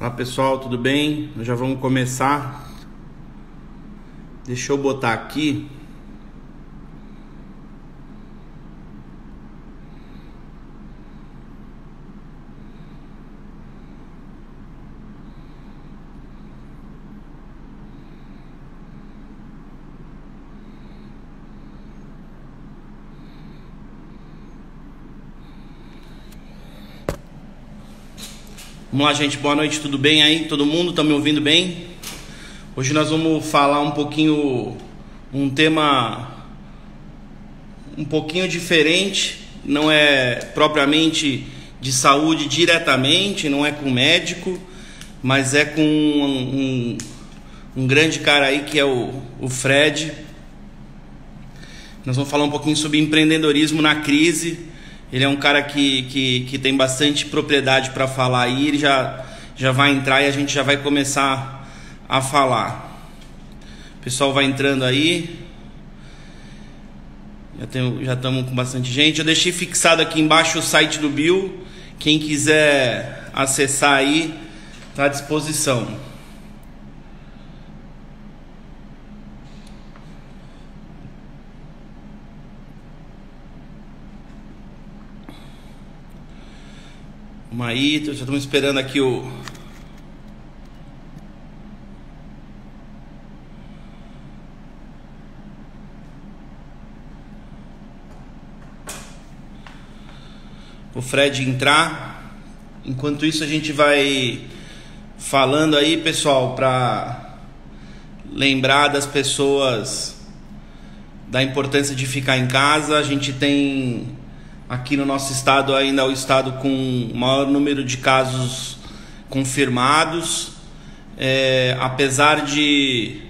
Olá pessoal, tudo bem? Nós já vamos começar. Deixa eu botar aqui. Vamos lá, gente. Boa noite, tudo bem aí? Todo mundo tá me ouvindo bem? Hoje nós vamos falar um pouquinho, um tema um pouquinho diferente. Não é propriamente de saúde diretamente, não é com médico, mas é com um grande cara aí que é o Fred. Nós vamos falar um pouquinho sobre empreendedorismo na crise. Ele é um cara que tem bastante propriedade para falar aí. Ele já vai entrar e a gente já vai começar a falar. O pessoal vai entrando aí. Já estamos com bastante gente. Eu deixei fixado aqui embaixo o site do Bill. Quem quiser acessar aí, está à disposição. Vamos aí, já estamos esperando aqui o Fred entrar. Enquanto isso a gente vai falando aí, pessoal, para lembrar das pessoas da importância de ficar em casa. A gente tem aqui no nosso estado ainda o estado com o maior número de casos confirmados, apesar de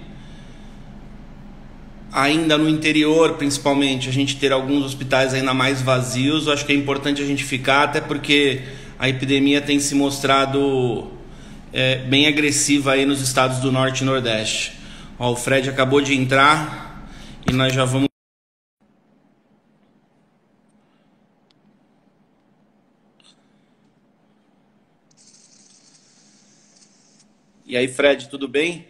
ainda no interior, principalmente, a gente ter alguns hospitais ainda mais vazios. Eu acho que é importante a gente ficar, até porque a epidemia tem se mostrado bem agressiva aí nos estados do Norte e Nordeste. Ó, o Fred acabou de entrar e nós já vamos. E aí, Fred, tudo bem?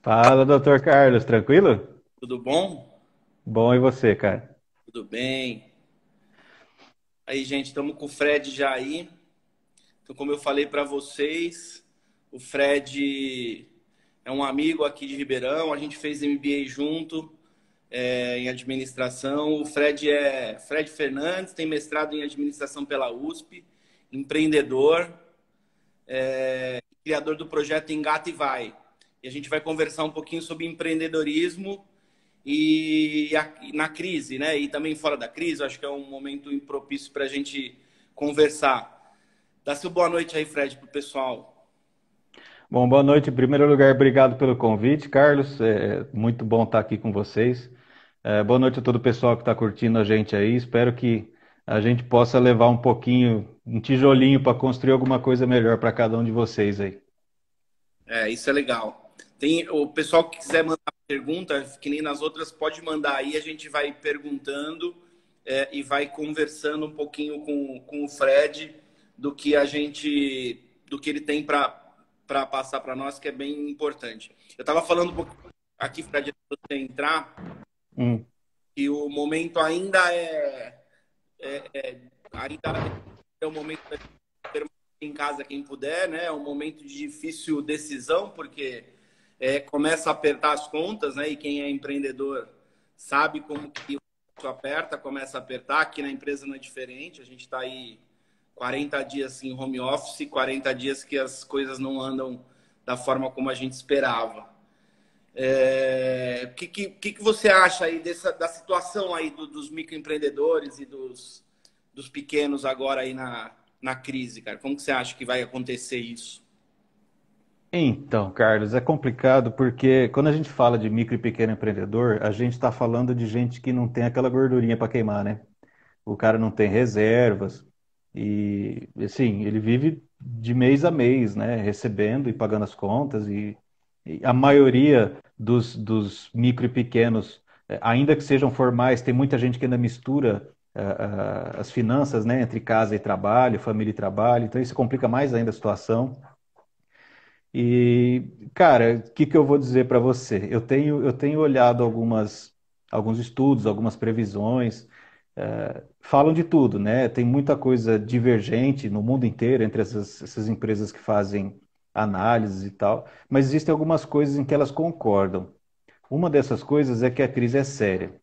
Fala, doutor Carlos, tranquilo? Tudo bom? Bom, e você, cara? Tudo bem. Aí, gente, estamos com o Fred já aí. Então, como eu falei para vocês, o Fred é um amigo aqui de Ribeirão. A gente fez MBA junto, em administração. O Fred é Fred Fernandes, tem mestrado em administração pela USP, empreendedor, criador do projeto Engata e Vai. E a gente vai conversar um pouquinho sobre empreendedorismo na crise, né? E também fora da crise. Eu acho que é um momento propício para a gente conversar. Dá seu boa noite aí, Fred, pro pessoal. Bom, boa noite. Em primeiro lugar, obrigado pelo convite, Carlos. É muito bom estar aqui com vocês. Boa noite a todo o pessoal que está curtindo a gente aí. Espero que a gente possa levar um pouquinho, um tijolinho para construir alguma coisa melhor para cada um de vocês aí. Isso é legal. Tem o pessoal que quiser mandar pergunta, que nem nas outras, pode mandar aí, a gente vai perguntando, e vai conversando um pouquinho com o Fred do que ele tem para passar para nós, que é bem importante. Eu estava falando um pouquinho aqui, Fred, antes de você entrar, Hum. que o momento ainda é o momento de permanecer em casa quem puder, né? É um momento de difícil decisão, porque começa a apertar as contas, né? E quem é empreendedor sabe como que isso aperta, começa a apertar. Aqui na empresa não é diferente. A gente está aí 40 dias em home office, 40 dias que as coisas não andam da forma como a gente esperava. O que você acha aí da situação aí dos microempreendedores e dos pequenos agora aí na crise, cara? Como que você acha que vai acontecer isso? Então, Carlos, é complicado porque quando a gente fala de micro e pequeno empreendedor, a gente está falando de gente que não tem aquela gordurinha para queimar, né? O cara não tem reservas e, assim, ele vive de mês a mês, né? Recebendo e pagando as contas e a maioria dos micro e pequenos, ainda que sejam formais, tem muita gente que ainda mistura as finanças, né? Entre casa e trabalho, família e trabalho, então isso complica mais ainda a situação. E, cara, o que que eu vou dizer para você? Eu tenho olhado alguns estudos, algumas previsões, falam de tudo, né? Tem muita coisa divergente no mundo inteiro entre essas empresas que fazem análises e tal, mas existem algumas coisas em que elas concordam. Uma dessas coisas é que a crise é séria.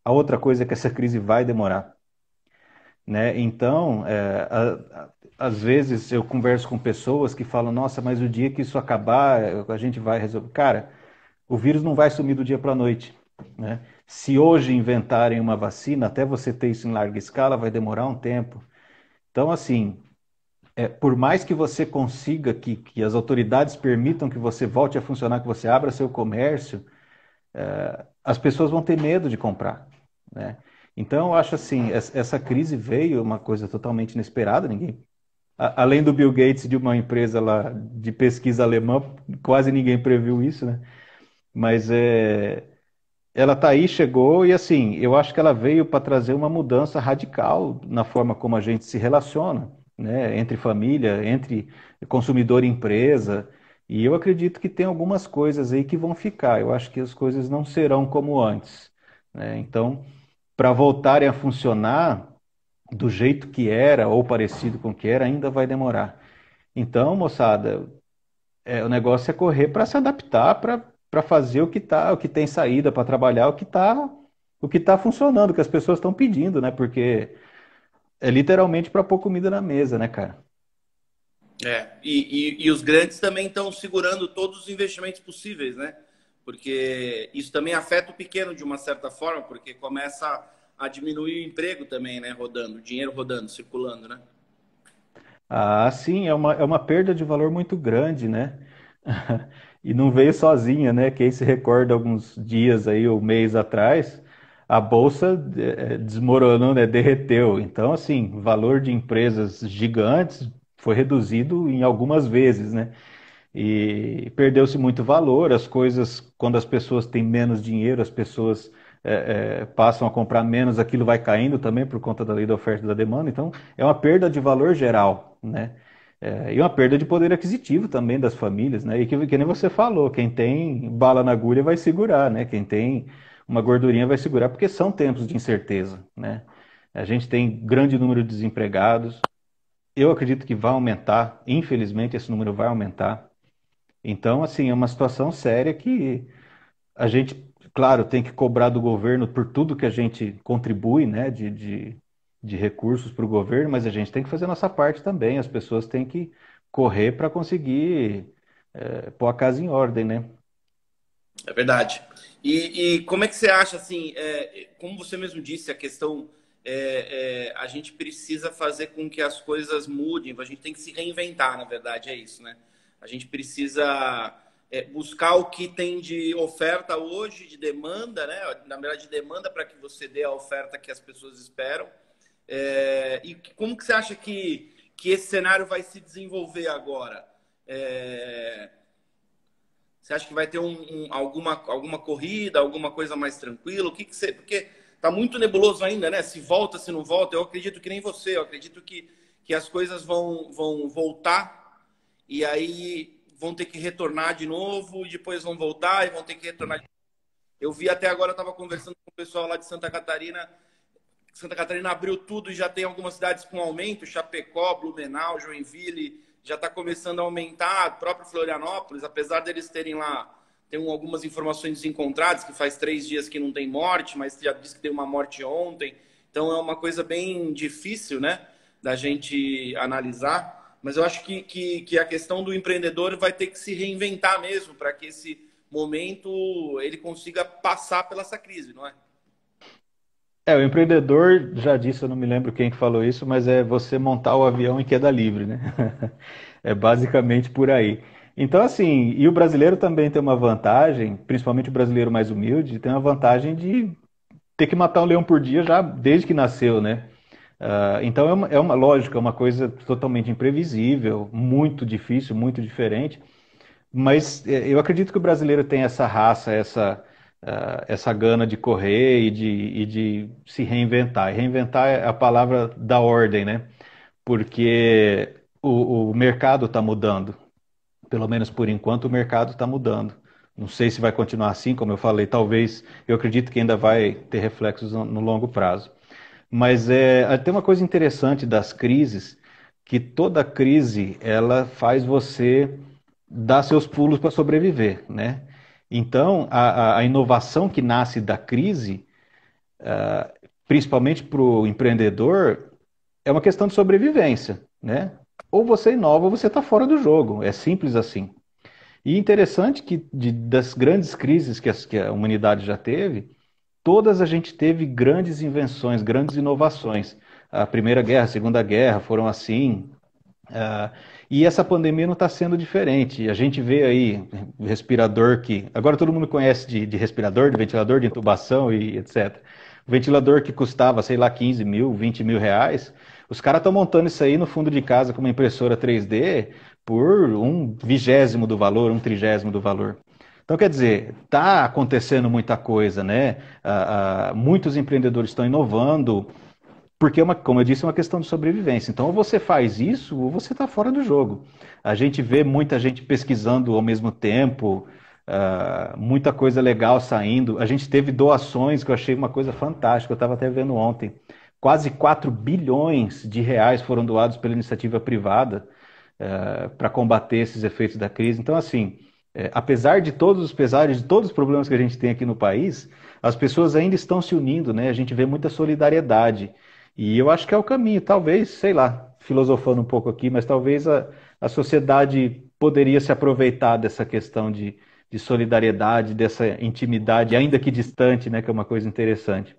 A outra coisa é que essa crise vai demorar, né? Então, às vezes eu converso com pessoas que falam, nossa, mas o dia que isso acabar, a gente vai resolver. Cara, o vírus não vai sumir do dia para a noite, né? Se hoje inventarem uma vacina, até você ter isso em larga escala, vai demorar um tempo. Então, assim, por mais que você consiga que as autoridades permitam que você volte a funcionar, que você abra seu comércio, as pessoas vão ter medo de comprar, né? Então, eu acho assim, essa crise veio uma coisa totalmente inesperada, além do Bill Gates de uma empresa lá de pesquisa alemã, quase ninguém previu isso, né? Mas ela tá aí, chegou e assim, eu acho que ela veio para trazer uma mudança radical na forma como a gente se relaciona, né? Entre família, entre consumidor e empresa. E eu acredito que tem algumas coisas aí que vão ficar. Eu acho que as coisas não serão como antes, né? Então, para voltarem a funcionar do jeito que era ou parecido com o que era, ainda vai demorar. Então, moçada, o negócio é correr para se adaptar, para fazer o que tem saída, para trabalhar o que tá funcionando, o que as pessoas estão pedindo, né? Porque é literalmente para pôr comida na mesa, né, cara? E os grandes também estão segurando todos os investimentos possíveis, né? Porque isso também afeta o pequeno de uma certa forma, porque começa a diminuir o emprego também, né? Rodando, o dinheiro rodando, circulando, né? Ah, sim, é uma perda de valor muito grande, né? E não veio sozinha, né? Quem se recorda alguns dias aí, ou mês atrás, a bolsa desmoronou, né? Derreteu. Então, assim, valor de empresas gigantes foi reduzido em algumas vezes, né? E perdeu-se muito valor, as coisas, quando as pessoas têm menos dinheiro, as pessoas passam a comprar menos, aquilo vai caindo também por conta da lei da oferta e da demanda, então é uma perda de valor geral, né? E uma perda de poder aquisitivo também das famílias, né? E que nem você falou, quem tem bala na agulha vai segurar, né? Quem tem uma gordurinha vai segurar, porque são tempos de incerteza, né? A gente tem grande número de desempregados, eu acredito que vai aumentar, infelizmente esse número vai aumentar. Então, assim, é uma situação séria que a gente, claro, tem que cobrar do governo por tudo que a gente contribui, né, de recursos para o governo, mas a gente tem que fazer a nossa parte também. As pessoas têm que correr para conseguir pôr a casa em ordem, né? É verdade. E como é que você acha, assim, como você mesmo disse, a questão, a gente precisa fazer com que as coisas mudem, a gente tem que se reinventar, na verdade, é isso, né? A gente precisa buscar o que tem de oferta hoje, de demanda, né? Na verdade, de demanda para que você dê a oferta que as pessoas esperam. E como que você acha que esse cenário vai se desenvolver agora? É, Você acha que vai ter alguma corrida, alguma coisa mais tranquila? O que você. Porque tá muito nebuloso ainda, né? Se volta, se não volta. Eu acredito que nem você. Eu acredito que as coisas vão voltar e aí vão ter que retornar de novo e depois vão voltar e vão ter que retornar. Eu vi até agora, eu estava conversando com o pessoal lá de Santa Catarina. Santa Catarina abriu tudo e já tem algumas cidades com aumento, Chapecó, Blumenau, Joinville, já está começando a aumentar, próprio Florianópolis, apesar deles terem lá, tem algumas informações desencontradas, que faz 3 dias que não tem morte, mas já disse que tem uma morte ontem, então é uma coisa bem difícil, né, da gente analisar, mas eu acho que a questão do empreendedor vai ter que se reinventar mesmo, para que esse momento ele consiga passar pela essa crise, não é? O empreendedor, já disse, eu não me lembro quem que falou isso, mas é você montar o avião em queda livre, né? É basicamente por aí. Então, assim, e o brasileiro também tem uma vantagem, principalmente o brasileiro mais humilde, tem uma vantagem de ter que matar um leão por dia já desde que nasceu, né? Então é uma lógica, é uma coisa totalmente imprevisível, muito difícil, muito diferente. Mas eu acredito que o brasileiro tem essa raça, essa gana de correr e de se reinventar. E reinventar é a palavra da ordem, né? Porque o mercado está mudando. Pelo menos por enquanto o mercado está mudando. Não sei se vai continuar assim, como eu falei, talvez, eu acredito que ainda vai ter reflexos no longo prazo. Mas tem uma coisa interessante das crises, que toda crise ela faz você dar seus pulos para sobreviver, né? Então, a inovação que nasce da crise, principalmente para o empreendedor, é uma questão de sobrevivência, né? Ou você inova ou você está fora do jogo. É simples assim. E interessante que das grandes crises que a humanidade já teve, todas a gente teve grandes invenções, grandes inovações. A Primeira Guerra, a Segunda Guerra foram assim. ah, e essa pandemia não está sendo diferente. A gente vê aí respirador que. Agora todo mundo conhece de respirador, de ventilador, de intubação e etc. O ventilador que custava, sei lá, 15 mil, 20 mil reais. Os caras estão montando isso aí no fundo de casa com uma impressora 3D por um vigésimo do valor, um trigésimo do valor. Então, quer dizer, está acontecendo muita coisa, né? Muitos empreendedores estão inovando, porque, como eu disse, é uma questão de sobrevivência. Então, ou você faz isso, ou você está fora do jogo. A gente vê muita gente pesquisando ao mesmo tempo, muita coisa legal saindo. A gente teve doações, que eu achei uma coisa fantástica, eu estava até vendo ontem. Quase 4 bilhões de reais foram doados pela iniciativa privada para combater esses efeitos da crise. Então, assim, apesar de todos os pesares, de todos os problemas que a gente tem aqui no país, as pessoas ainda estão se unindo, né? A gente vê muita solidariedade. E eu acho que é o caminho. Talvez, sei lá, filosofando um pouco aqui, mas talvez a sociedade poderia se aproveitar dessa questão de solidariedade, dessa intimidade, ainda que distante, né? Que é uma coisa interessante.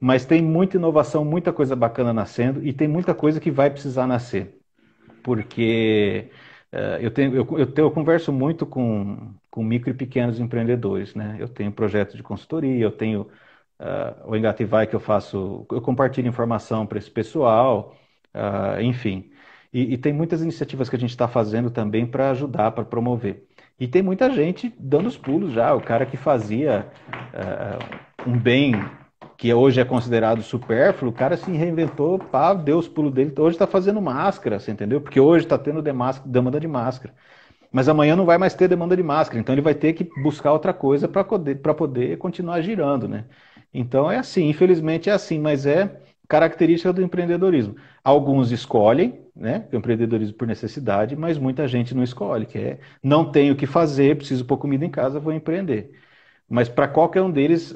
Mas tem muita inovação, muita coisa bacana nascendo e tem muita coisa que vai precisar nascer porque eu converso muito com micro e pequenos empreendedores, né? Eu tenho projetos de consultoria, eu tenho o Engativai que eu compartilho informação para esse pessoal, enfim. E tem muitas iniciativas que a gente está fazendo também para ajudar, para promover. E tem muita gente dando os pulos já, o cara que fazia um bem que hoje é considerado supérfluo, o cara se reinventou, pá, deu os pulos dele. Hoje está fazendo máscara, você entendeu? Porque hoje está tendo demanda de máscara. Mas amanhã não vai mais ter demanda de máscara, então ele vai ter que buscar outra coisa para poder continuar girando, né? Então é assim, infelizmente é assim, mas é característica do empreendedorismo. Alguns escolhem, né? O empreendedorismo por necessidade, mas muita gente não escolhe, que é não tenho o que fazer, preciso pôr comida em casa, vou empreender. Mas para qualquer um deles,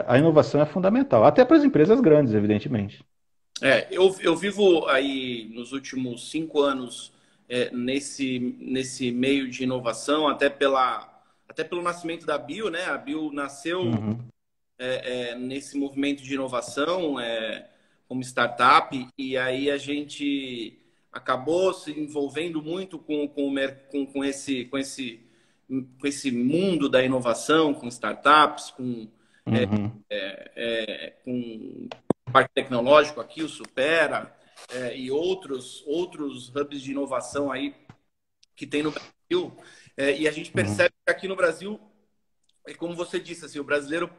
a inovação é fundamental, até para as empresas grandes, evidentemente. Eu vivo aí nos últimos 5 anos nesse meio de inovação, até pelo nascimento da Bio, né? A Bio nasceu Uhum, nesse movimento de inovação como startup, e aí a gente acabou se envolvendo muito com esse mundo da inovação, com startups, uhum, com Parque Tecnológico aqui, o Supera, e outros hubs de inovação aí que tem no Brasil. E a gente uhum. percebe que aqui no Brasil, como você disse, assim, o brasileiro,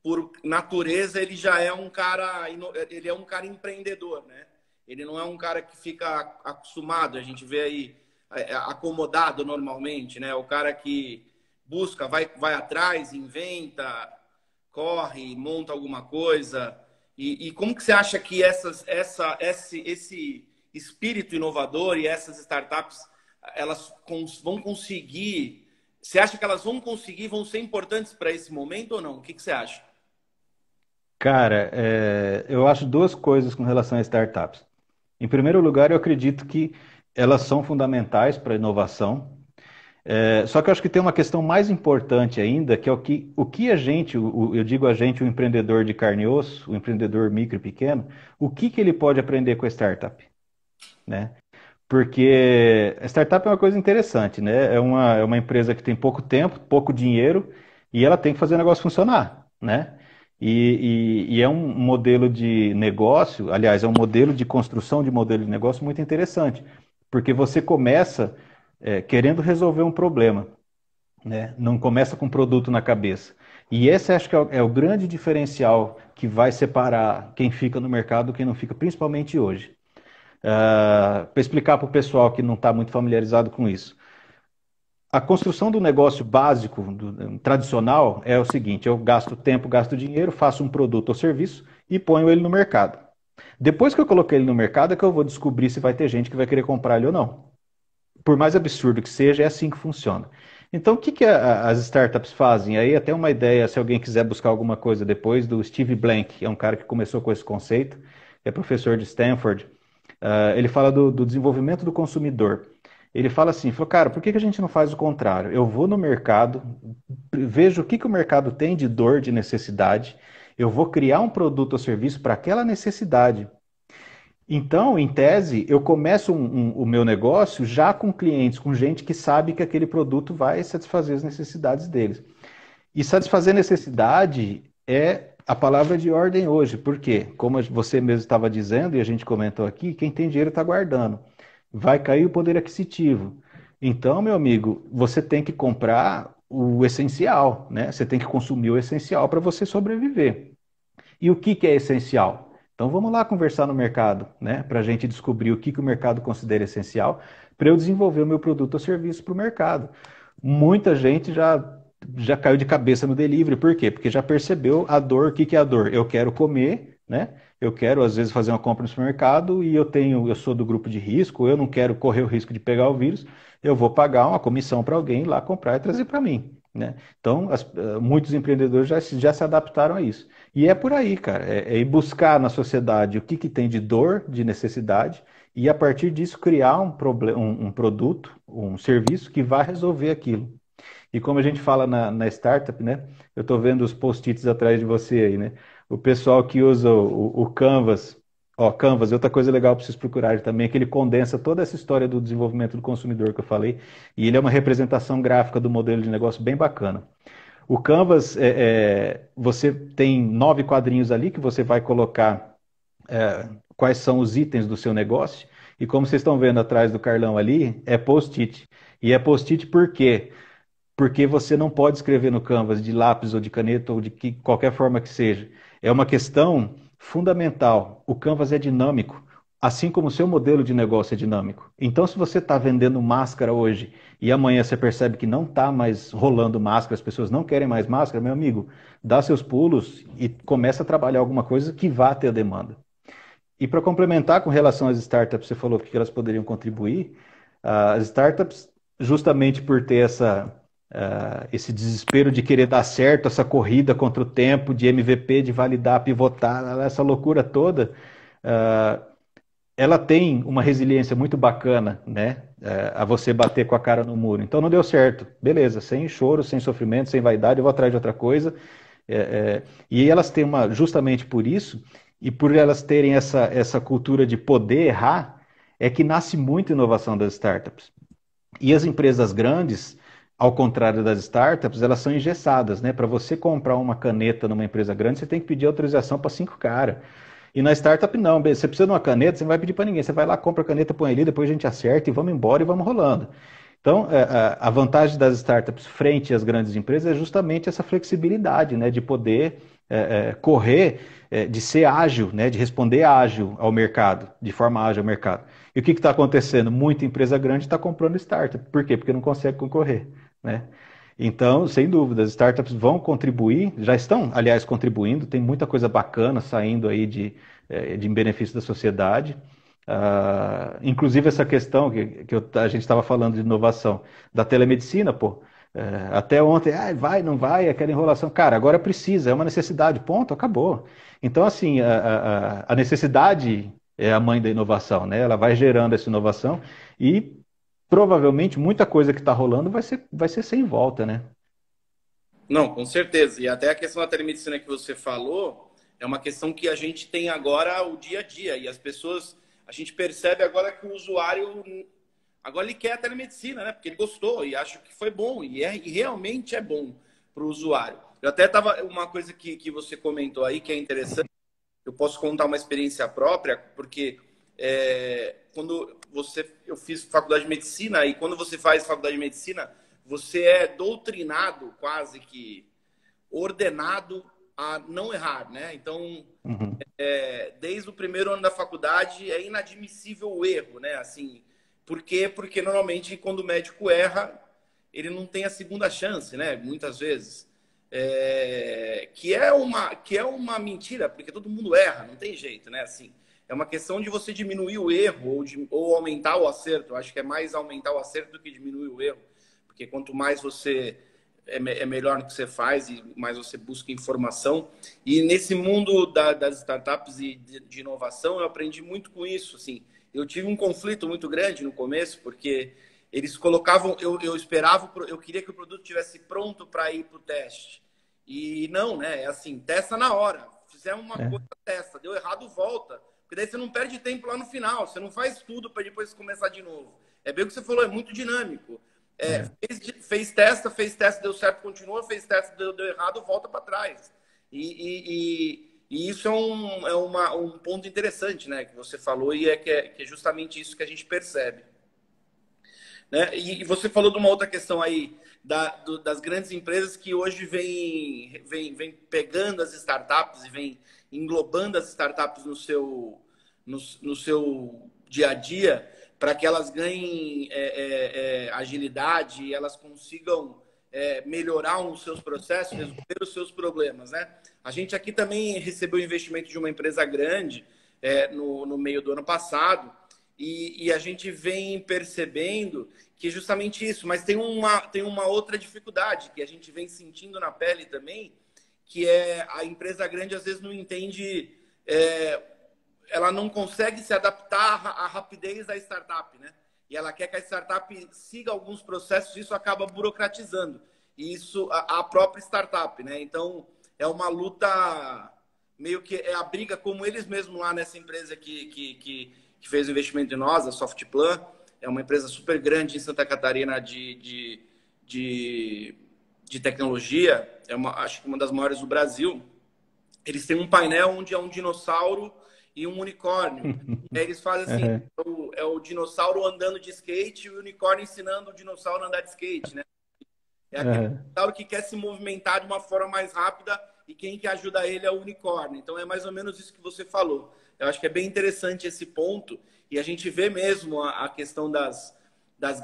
por natureza, ele já é um cara, ele é um cara empreendedor, né? Ele não é um cara que fica acostumado, a gente vê aí acomodado normalmente, né? O cara que busca, vai atrás, inventa, corre, monta alguma coisa. E como que você acha que esse espírito inovador e essas startups elas vão conseguir? Você acha que elas vão conseguir, vão ser importantes para esse momento ou não? O que você acha? Cara, eu acho duas coisas com relação a startups. Em primeiro lugar, eu acredito que elas são fundamentais para a inovação. Só que eu acho que tem uma questão mais importante ainda, que é o que a gente, eu digo a gente, o empreendedor de carne e osso, o empreendedor micro e pequeno, o que ele pode aprender com a startup, né? Porque a startup é uma coisa interessante, né? É uma empresa que tem pouco tempo, pouco dinheiro, e ela tem que fazer o negócio funcionar, né? E é um modelo de negócio, aliás, é um modelo de construção de modelo de negócio muito interessante, porque você começa querendo resolver um problema, né? Não começa com produto na cabeça. E esse acho que é o grande diferencial que vai separar quem fica no mercado e quem não fica, principalmente hoje. Para explicar para o pessoal que não está muito familiarizado com isso. A construção do negócio básico, tradicional, é o seguinte: eu gasto tempo, gasto dinheiro, faço um produto ou serviço e ponho ele no mercado. Depois que eu coloquei ele no mercado, é que eu vou descobrir se vai ter gente que vai querer comprar ele ou não. Por mais absurdo que seja, é assim que funciona. Então, o que, que as startups fazem? Aí, até uma ideia, se alguém quiser buscar alguma coisa depois, do Steve Blank, é um cara que começou com esse conceito, é professor de Stanford. Ele fala do desenvolvimento do consumidor. Ele fala assim, falou, cara, por que, que a gente não faz o contrário? Eu vou no mercado, vejo o que, que o mercado tem de dor, de necessidade, eu vou criar um produto ou serviço para aquela necessidade. Então, em tese, eu começo o meu negócio já com clientes, com gente que sabe que aquele produto vai satisfazer as necessidades deles. E satisfazer necessidade é a palavra de ordem hoje. Por quê? Como você mesmo estava dizendo e a gente comentou aqui, quem tem dinheiro está guardando. Vai cair o poder aquisitivo. Então, meu amigo, você tem que comprar o essencial, né? Você tem que consumir o essencial para você sobreviver. E o que, que é essencial? Então vamos lá conversar no mercado, né? Para a gente descobrir o que, que o mercado considera essencial, para eu desenvolver o meu produto ou serviço para o mercado. Muita gente já caiu de cabeça no delivery, por quê? Porque já percebeu a dor, o que, que é a dor? Eu quero comer, né? Eu quero, às vezes, fazer uma compra no supermercado e eu sou do grupo de risco, eu não quero correr o risco de pegar o vírus, eu vou pagar uma comissão para alguém ir lá comprar e trazer para mim, né? Então, muitos empreendedores já se adaptaram a isso. E é por aí, cara. É ir buscar na sociedade o que, que tem de dor, de necessidade, e a partir disso criar um produto, um serviço que vai resolver aquilo. E como a gente fala na startup, né? Eu estou vendo os post-its atrás de você aí, né? O pessoal que usa o Canvas. Ó, Canvas, outra coisa legal para vocês procurarem também é que ele condensa toda essa história do desenvolvimento do consumidor que eu falei, e ele é uma representação gráfica do modelo de negócio bem bacana. O Canvas, você tem 9 quadrinhos ali que você vai colocar quais são os itens do seu negócio. E como vocês estão vendo atrás do Carlão ali, é post-it. E é post-it por quê? Porque você não pode escrever no Canvas de lápis ou de caneta ou de qualquer forma que seja. É uma questão fundamental. O Canvas é dinâmico, assim como o seu modelo de negócio é dinâmico. Então, se você está vendendo máscara hoje e amanhã você percebe que não está mais rolando máscara, as pessoas não querem mais máscara, meu amigo, dá seus pulos e começa a trabalhar alguma coisa que vá ter demanda. E para complementar com relação às startups, você falou que elas poderiam contribuir. As startups, justamente por ter esse desespero de querer dar certo, essa corrida contra o tempo, de MVP, de validar, pivotar, essa loucura toda, ah, ela tem uma resiliência muito bacana, né? A você bater com a cara no muro. Então não deu certo. Beleza, sem choro, sem sofrimento, sem vaidade, eu vou atrás de outra coisa. E elas têm justamente por isso, e por elas terem essa cultura de poder errar, é que nasce muita inovação das startups. E as empresas grandes, ao contrário das startups, elas são engessadas, né? Para você comprar uma caneta numa empresa grande, você tem que pedir autorização para 5 caras. E na startup não, você precisa de uma caneta, você não vai pedir para ninguém. Você vai lá, compra a caneta, põe ali, depois a gente acerta e vamos embora e vamos rolando. Então, a vantagem das startups frente às grandes empresas é justamente essa flexibilidade, né, de poder correr, de ser ágil, né, de responder ágil ao mercado, de forma ágil ao mercado. E o que está acontecendo? Muita empresa grande está comprando startup. Por quê? Porque não consegue concorrer, né? Então, sem dúvida, as startups vão contribuir, já estão, aliás, contribuindo, tem muita coisa bacana saindo aí de benefício da sociedade. Inclusive essa questão a gente estava falando de inovação da telemedicina, pô. Até ontem, vai, não vai, aquela enrolação. Cara, agora precisa, é uma necessidade, ponto, acabou. Então, assim, a necessidade é a mãe da inovação, né? Ela vai gerando essa inovação e provavelmente muita coisa que está rolando vai ser sem volta, né? Não, com certeza. E até a questão da telemedicina que você falou é uma questão que a gente tem agora o dia a dia. E as pessoas, a gente percebe agora que o usuário, agora ele quer a telemedicina, né? Porque ele gostou e acha que foi bom. E realmente é bom para o usuário. Eu até estava, uma coisa que você comentou aí que é interessante, eu posso contar uma experiência própria, porque eu fiz faculdade de medicina e quando você faz faculdade de medicina, você é doutrinado, quase que ordenado a não errar, né? Então, Uhum. desde o primeiro ano da faculdade é inadmissível o erro, né? Assim, por quê? Porque normalmente quando o médico erra, ele não tem a segunda chance, né? Muitas vezes. Que é uma mentira, porque todo mundo erra, não tem jeito, né? Assim, é uma questão de você diminuir o erro ou aumentar o acerto. Eu acho que é mais aumentar o acerto do que diminuir o erro, porque quanto mais você é melhor no que você faz e mais você busca informação. E nesse mundo das startups e de inovação, eu aprendi muito com isso. Assim, eu tive um conflito muito grande no começo, porque eles colocavam, eu esperava, eu queria que o produto tivesse pronto para ir para o teste. E não, né? É assim, testa na hora. Fizemos uma É, coisa, testa. Deu errado, volta. Porque daí você não perde tempo lá no final. Você não faz tudo para depois começar de novo. É bem o que você falou, é muito dinâmico. é. Fez testa, deu certo, continua, fez testa, deu errado, volta para trás. E isso um ponto interessante, né? Que você falou, e que é justamente isso que a gente percebe. Né? E você falou de uma outra questão aí das grandes empresas que hoje vem pegando as startups e vem englobando as startups no seu dia a dia para que elas ganhem agilidade e elas consigam melhorar os seus processos, resolver os seus problemas. Né? A gente aqui também recebeu investimento de uma empresa grande no meio do ano passado, e a gente vem percebendo que é justamente isso, mas tem uma outra dificuldade que a gente vem sentindo na pele também, que é a empresa grande às vezes não entende, ela não consegue se adaptar à rapidez da startup, né? E ela quer que a startup siga alguns processos, e isso acaba burocratizando. E isso a própria startup, né? Então é uma luta, meio que é a briga, como eles mesmos lá nessa empresa que fez o investimento em nós, a Softplan, é uma empresa super grande em Santa Catarina de tecnologia, acho que uma das maiores do Brasil. Eles têm um painel onde é um dinossauro e um unicórnio. E aí eles fazem assim, Uhum. é o dinossauro andando de skate e o unicórnio ensinando o dinossauro a andar de skate, né? É aquele Uhum. dinossauro que quer se movimentar de uma forma mais rápida e quem que ajuda ele é o unicórnio. Então é mais ou menos isso que você falou. Eu acho que é bem interessante esse ponto e a gente vê mesmo a questão das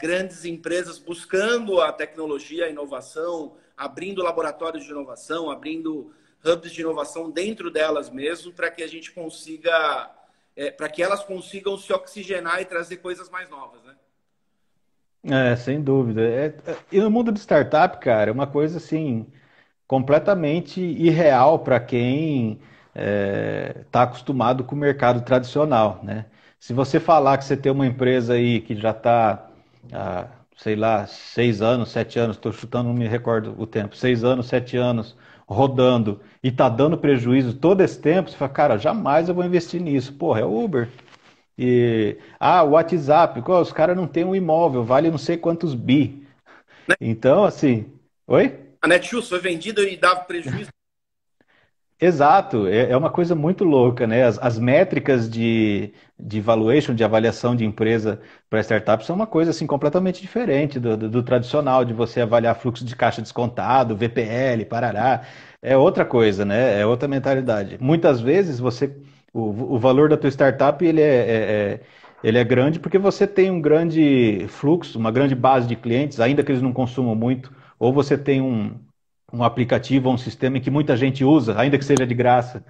grandes empresas buscando a tecnologia, a inovação, abrindo laboratórios de inovação, abrindo hubs de inovação dentro delas mesmo, para que a gente consiga, para que elas consigam se oxigenar e trazer coisas mais novas, né? É, sem dúvida. E no mundo de startup, cara, é uma coisa assim completamente irreal para quem está acostumado com o mercado tradicional, né? Se você falar que você tem uma empresa aí que já está, sei lá, 6 anos, 7 anos, estou chutando, não me recordo o tempo, 6 anos, 7 anos rodando e está dando prejuízo todo esse tempo, você fala, cara, jamais eu vou investir nisso. Porra, é Uber. O WhatsApp, os caras não têm um imóvel, vale não sei quantos bi. Então, assim, oi? A Netshoes foi vendida e dava prejuízo. Exato, é uma coisa muito louca, né? As métricas de valuation, de avaliação de empresa para startup são uma coisa assim completamente diferente do tradicional, de você avaliar fluxo de caixa descontado, VPL, parará. É outra coisa, né? É outra mentalidade. Muitas vezes o valor da tua startup ele é grande porque você tem um grande fluxo, uma grande base de clientes, ainda que eles não consumam muito, ou você tem um aplicativo ou um sistema em que muita gente usa, ainda que seja de graça.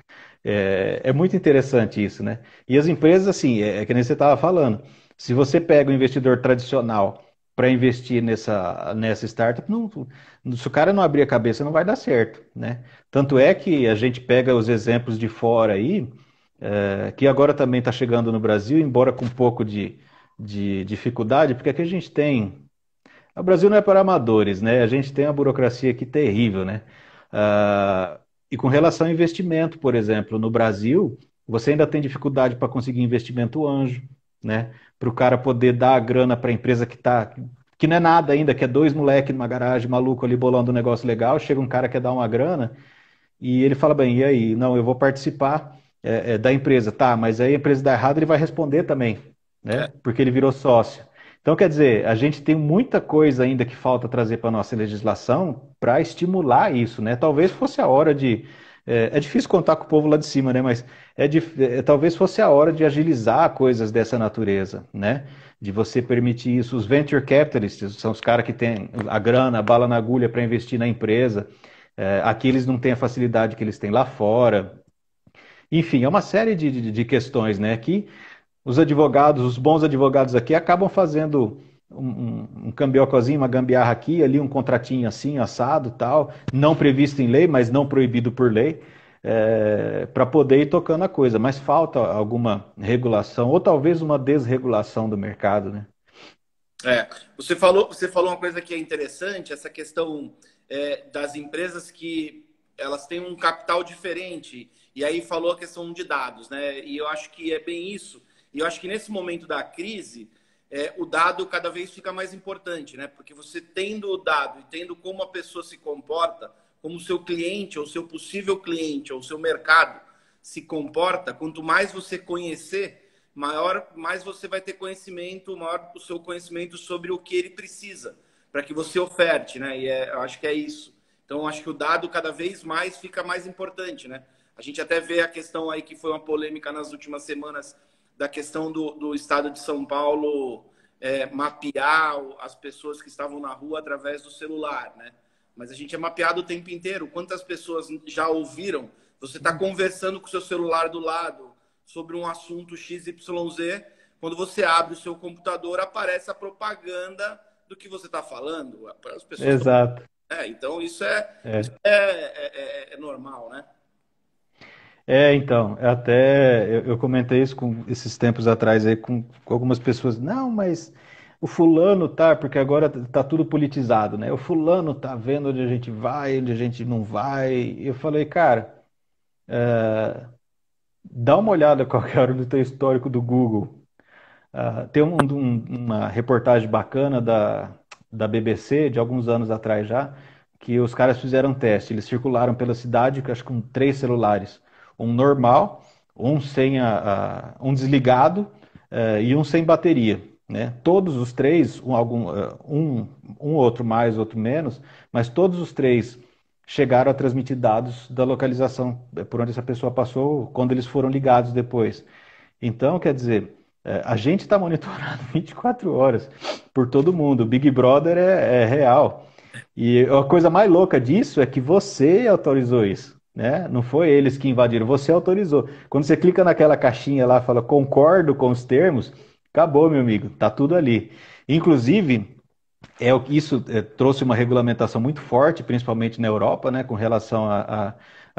É muito interessante isso, né? E as empresas, assim, que nem você estava falando, se você pega um investidor tradicional para investir nessa startup, se o cara não abrir a cabeça, não vai dar certo, né? Tanto é que a gente pega os exemplos de fora aí, que agora também está chegando no Brasil, embora com um pouco de dificuldade, porque aqui a gente tem o Brasil não é para amadores, né? A gente tem uma burocracia aqui terrível, né? E com relação ao investimento, por exemplo, no Brasil, você ainda tem dificuldade para conseguir investimento anjo, né? Para o cara poder dar a grana para a empresa que não é nada ainda, que é dois moleques numa garagem maluco ali bolando um negócio legal, chega um cara que quer dar uma grana e ele fala, bem, e aí? Não, eu vou participar da empresa. Tá, mas aí a empresa dá errado, ele vai responder também, É, né? Porque ele virou sócio. Então, quer dizer, a gente tem muita coisa ainda que falta trazer para a nossa legislação para estimular isso, né? Talvez fosse a hora É difícil contar com o povo lá de cima, né? Mas talvez fosse a hora de agilizar coisas dessa natureza, né? De você permitir isso. Os venture capitalists são os caras que têm a grana, a bala na agulha para investir na empresa. Aqui eles não têm a facilidade que eles têm lá fora. Enfim, é uma série de questões, né? Que os advogados, os bons advogados aqui, acabam fazendo um cambiocozinho, uma gambiarra aqui, ali, um contratinho assim, assado, tal, não previsto em lei, mas não proibido por lei, para poder ir tocando a coisa. Mas falta alguma regulação, ou talvez uma desregulação do mercado, né? É, você falou uma coisa que é interessante, essa questão das empresas que elas têm um capital diferente, e aí falou a questão de dados, né? E eu acho que é bem isso. E eu acho que nesse momento da crise, o dado cada vez fica mais importante, né? Porque você tendo o dado e tendo como a pessoa se comporta, como o seu cliente, ou seu possível cliente, ou seu mercado se comporta, quanto mais você conhecer, mais você vai ter conhecimento, maior o seu conhecimento sobre o que ele precisa, para que você oferte, né? E eu acho que é isso. Então, eu acho que o dado cada vez mais fica mais importante, né? A gente até vê a questão aí que foi uma polêmica nas últimas semanas da questão do estado de São Paulo mapear as pessoas que estavam na rua através do celular, né? Mas a gente é mapeado o tempo inteiro. Quantas pessoas já ouviram? Você está conversando com o seu celular do lado sobre um assunto XYZ, quando você abre o seu computador, aparece a propaganda do que você está falando. As pessoas estão... Exato. Então isso É. é normal, né? Então, eu comentei isso com esses tempos atrás aí com algumas pessoas. Não, mas o fulano tá, porque agora tá tudo politizado, né? O fulano tá vendo onde a gente vai, onde a gente não vai. E eu falei, cara, dá uma olhada qualquer hora no teu histórico do Google. Tem uma reportagem bacana da BBC, de alguns anos atrás já, que os caras fizeram um teste. Eles circularam pela cidade, acho que com 3 celulares. Um normal, um sem um desligado, e um sem bateria. Né? Todos os três, um outro mais, outro menos, mas todos os três chegaram a transmitir dados da localização por onde essa pessoa passou quando eles foram ligados depois. Então, quer dizer, a gente está monitorado 24 horas por todo mundo. O Big Brother é real. E a coisa mais louca disso é que você autorizou isso, né? Não foi eles que invadiram, você autorizou. Quando você clica naquela caixinha lá, fala concordo com os termos, acabou, meu amigo, tá tudo ali. Inclusive, isso trouxe uma regulamentação muito forte, principalmente na Europa, né, com relação a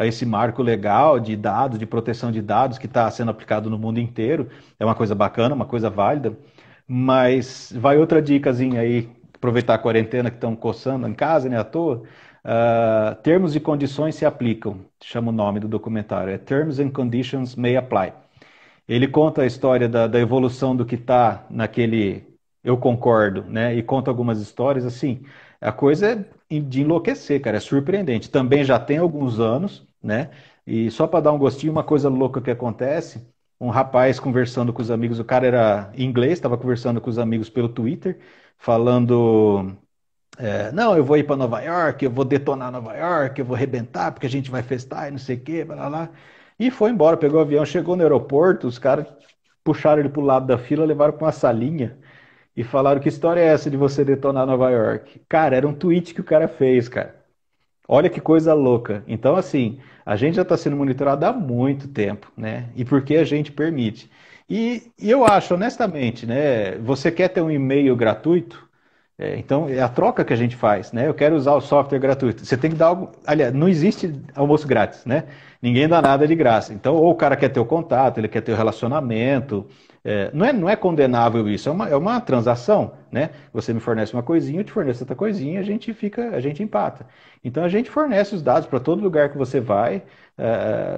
esse marco legal de dados, de proteção de dados que está sendo aplicado no mundo inteiro. É uma coisa bacana, uma coisa válida. Mas vai outra dicasinha aí, aproveitar a quarentena que estão coçando em casa, né, à toa. Termos e condições se aplicam, chama o nome do documentário, é Terms and Conditions May Apply. Ele conta a história da evolução do que está naquele eu concordo, né? E conta algumas histórias assim. A coisa é de enlouquecer, cara, é surpreendente. Também já tem alguns anos, né? E só para dar um gostinho, uma coisa louca que acontece, um rapaz conversando com os amigos, o cara era inglês, estava conversando com os amigos pelo Twitter, falando não, eu vou ir para Nova York, eu vou detonar Nova York, eu vou arrebentar porque a gente vai festar e não sei o quê, blá, blá, blá. E foi embora, pegou o avião, chegou no aeroporto, os caras puxaram ele pro lado da fila, levaram para uma salinha e falaram: que história é essa de você detonar Nova York? Cara, era um tweet que o cara fez, cara. Olha que coisa louca. Então, assim, a gente já está sendo monitorado há muito tempo, né? E por que a gente permite? E eu acho, honestamente, né? Você quer ter um e-mail gratuito? Então, é a troca que a gente faz, né? Eu quero usar o software gratuito. Você tem que dar algo. Aliás, não existe almoço grátis, né? Ninguém dá nada de graça. Então, ou o cara quer ter o contato, ele quer ter o relacionamento. Não é condenável isso, é uma transação, né? Você me fornece uma coisinha, eu te forneço outra coisinha, a gente empata. Então, a gente fornece os dados para todo lugar que você vai,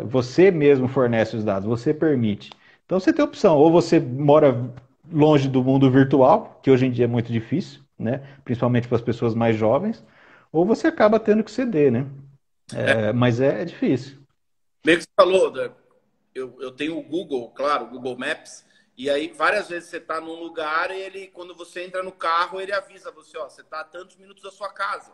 você mesmo fornece os dados, você permite. Então, você tem opção, ou você mora longe do mundo virtual, que hoje em dia é muito difícil, né? Principalmente para as pessoas mais jovens, ou você acaba tendo que ceder, né? Mas é difícil. Meio que você falou, né? Eu tenho o Google, claro, o Google Maps, e aí várias vezes você está num lugar e ele, quando você entra no carro, ele avisa você, ó, você está a tantos minutos da sua casa.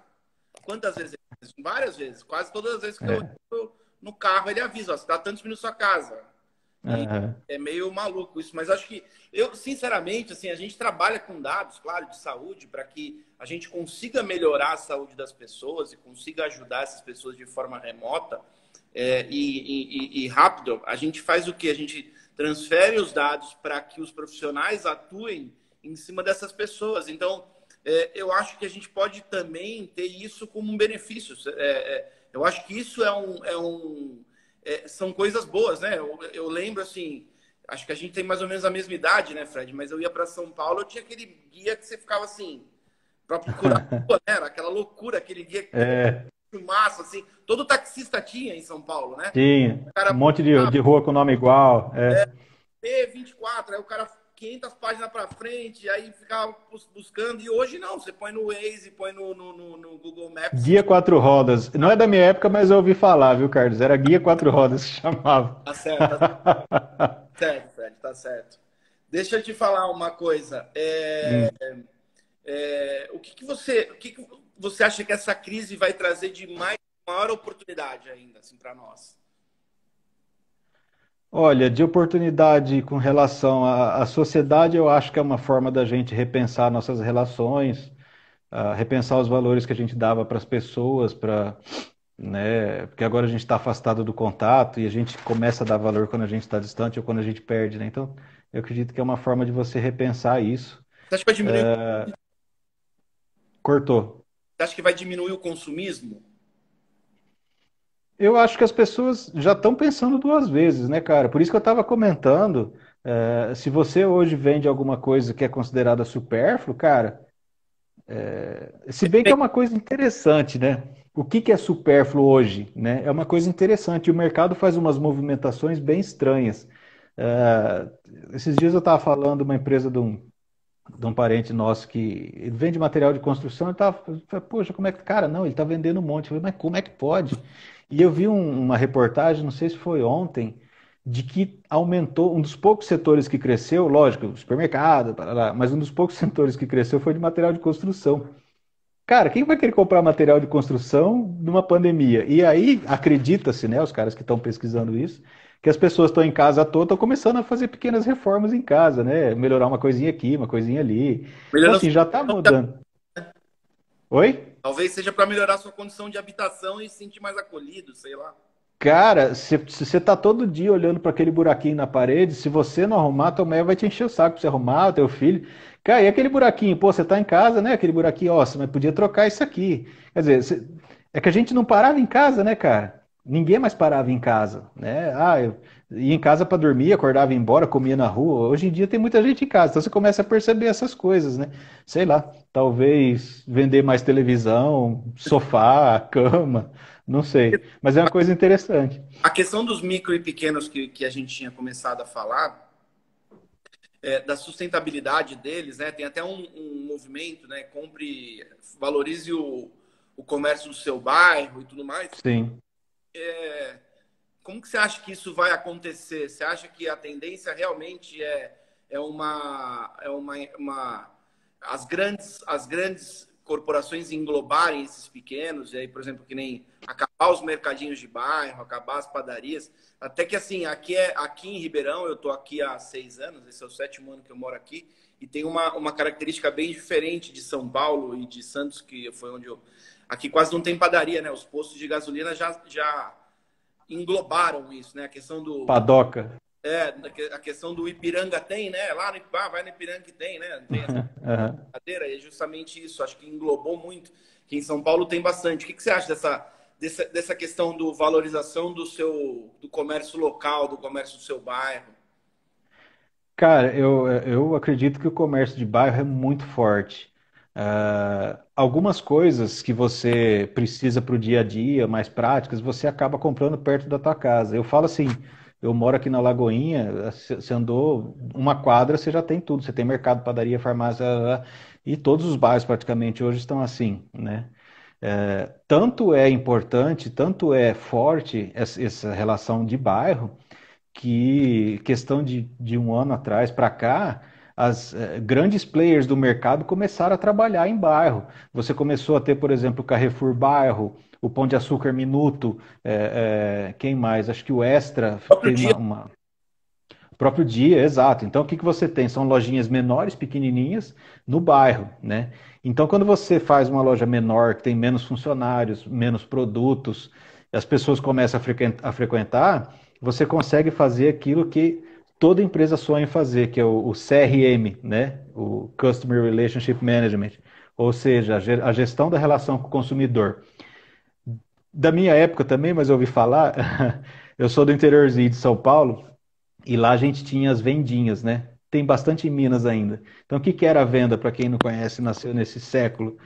Quantas vezes? Várias vezes, quase todas as vezes que eu É. entro, no carro ele avisa, ó, você está tantos minutos da sua casa. E Aham. é meio maluco isso, mas acho que eu, sinceramente, assim, a gente trabalha com dados, claro, de saúde, para que a gente consiga melhorar a saúde das pessoas e consiga ajudar essas pessoas de forma remota e rápido. A gente faz o quê? A gente transfere os dados para que os profissionais atuem em cima dessas pessoas. Então, eu acho que a gente pode também ter isso como um benefício. Eu acho que isso são coisas boas, né? Eu lembro, assim, acho que a gente tem mais ou menos a mesma idade, né, Fred? Mas eu ia para São Paulo, eu tinha aquele guia que você ficava assim, para procurar, né? Era aquela loucura, aquele guia que É, massa, assim. Todo taxista tinha em São Paulo, né? tinha O um cara monte de rua com nome igual. P24, aí o cara 500 páginas para frente, aí ficava buscando. E hoje não, você põe no Waze, põe no Google Maps. Guia quatro rodas. Não é da minha época, mas eu ouvi falar, viu, Carlos? Era Guia quatro rodas que chamava. Tá certo, tá certo, Fred, tá certo. Deixa eu te falar uma coisa. Hum. O que você acha que essa crise vai trazer de maior oportunidade ainda, assim, para nós? Olha, de oportunidade com relação à sociedade, eu acho que é uma forma da gente repensar nossas relações, repensar os valores que a gente dava para as pessoas, né, porque agora a gente está afastado do contato e a gente começa a dar valor quando a gente está distante ou quando a gente perde, né? Então, eu acredito que é uma forma de você repensar isso. Você acha que vai diminuir, Cortou. você acha que vai diminuir o consumismo? Eu acho que as pessoas já estão pensando duas vezes, né, cara? Por isso que eu estava comentando, se você hoje vende alguma coisa que é considerada supérfluo, cara, se bem que é uma coisa interessante, né? O que que é supérfluo hoje, né? É uma coisa interessante. E o mercado faz umas movimentações bem estranhas. É, esses dias eu estava falando de uma empresa de um parente nosso que ele vende material de construção. Eu falei, poxa, como é que, cara, não, ele está vendendo um monte. Eu falei, mas como é que pode? E eu vi uma reportagem, não sei se foi ontem, de que aumentou, um dos poucos setores que cresceu, lógico, supermercado, parará, mas um dos poucos setores que cresceu foi de material de construção. Cara, quem vai querer comprar material de construção numa pandemia? E aí, acredita-se, né, os caras que estão pesquisando isso, que as pessoas estão em casa à toa, estão começando a fazer pequenas reformas em casa, né? Melhorar uma coisinha aqui, uma coisinha ali. Então, Melhorando, assim, já está mudando. Oi? talvez seja para melhorar a sua condição de habitação e se sentir mais acolhido, sei lá. Cara, se você tá todo dia olhando para aquele buraquinho na parede, se você não arrumar, tua mulher vai te encher o saco pra você arrumar, o teu filho. Cara, e aquele buraquinho? Pô, você tá em casa, né? Aquele buraquinho, ó, você mas podia trocar isso aqui. Quer dizer, é que a gente não parava em casa, né, cara? Ninguém mais parava em casa, né? Ah, eu ia em casa para dormir, acordava e ia embora, comia na rua. Hoje em dia tem muita gente em casa, então você começa a perceber essas coisas, né? Sei lá, talvez vender mais televisão, sofá, cama. Não sei, mas é uma coisa interessante. A questão dos micro e pequenos que a gente tinha começado a falar, da sustentabilidade deles, né? Tem até um movimento, né? Compre, valorize o comércio do seu bairro e tudo mais. Sim. Como que você acha que isso vai acontecer? Você acha que a tendência realmente as grandes corporações englobarem esses pequenos, e aí, por exemplo, que nem acabar os mercadinhos de bairro, acabar as padarias, até que assim, aqui em Ribeirão, eu estou aqui há 6 anos, esse é o 7º ano que eu moro aqui, e tem uma característica bem diferente de São Paulo e de Santos, que foi onde eu... Aqui quase não tem padaria, né? Os postos de gasolina já englobaram isso, né? A questão Padoca. a questão do Ipiranga tem, né? Lá no vai no Ipiranga que tem, né? Não tem essa Aham. brincadeira, e é justamente isso. Acho que englobou muito. Que em São Paulo tem bastante. O que você acha dessa questão do valorização do comércio local, do comércio do seu bairro? Cara, eu acredito que o comércio de bairro é muito forte. Algumas coisas que você precisa para o dia a dia, mais práticas, você acaba comprando perto da tua casa. Eu falo assim, eu moro aqui na Lagoinha, você andou uma quadra, você já tem tudo. Você tem mercado, padaria, farmácia, e todos os bairros praticamente hoje estão assim, né? Tanto é importante, tanto é forte essa relação de bairro, que questão de um ano atrás para cá, as grandes players do mercado começaram a trabalhar em bairro. Você começou a ter, por exemplo, o Carrefour Bairro, o Pão de Açúcar Minuto, quem mais? Acho que o Extra Próprio tem dia. o próprio dia, exato. Então, o que que você tem? São lojinhas menores, pequenininhas, no bairro, né? Então, quando você faz uma loja menor, que tem menos funcionários, menos produtos, as pessoas começam a frequentar, você consegue fazer aquilo que toda empresa sonha em fazer, que é o CRM, né? O Customer Relationship Management, ou seja, a gestão da relação com o consumidor. Da minha época também, mas eu ouvi falar, eu sou do interiorzinho de São Paulo, e lá a gente tinha as vendinhas, né? Tem bastante em Minas ainda. Então, o que que era a venda, para quem não conhece, nasceu nesse século?